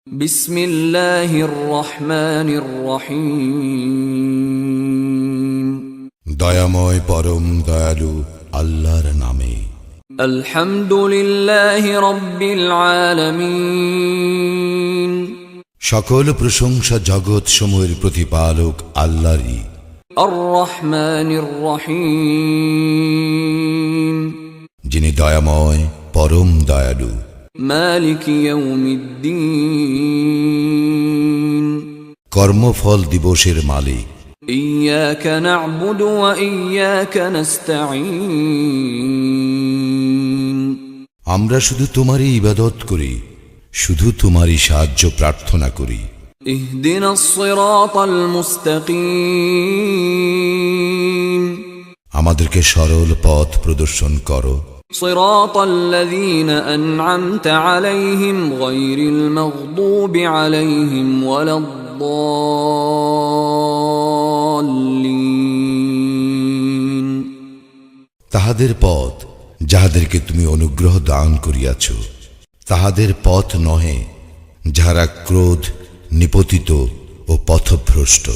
বিসমিল্লাহির রহমানির রহিম। দয়াময় পরম দয়ালু আল্লাহর নামে। আলহামদুলিল্লাহি রাব্বিল আলামিন। সকল প্রশংসা জগৎ সমূহের প্রতিপালক আল্লাহরই। আর রহমানির রহিম। যিনি দয়াময় পরম দয়ালু। মালিক ইয়াউমিদ্দিন। কর্মফল দিবসের মালিক। ইয়াকা না'বুদু ওয়া ইয়াকা নাস্তাঈন। আমরা শুধু তোমারই ইবাদত করি, শুধু তোমারই সাহায্য প্রার্থনা করি। ইহদিনাস সিরাতাল মুস্তাকিম। আমাদেরকে সরল পথ প্রদর্শন করো। সিরাতাল্লাযীনা আন'আমতা আলাইহিম গায়রিল মাগদুবি আলাইহিম ওয়ালাদ-দাল্লিন। তাহাদের পথ যাহাদেরকে তুমি অনুগ্রহ দান করিয়াছ, তাহাদের পথ নহে যাহারা ক্রোধ নিপতিত ও পথভ্রষ্ট।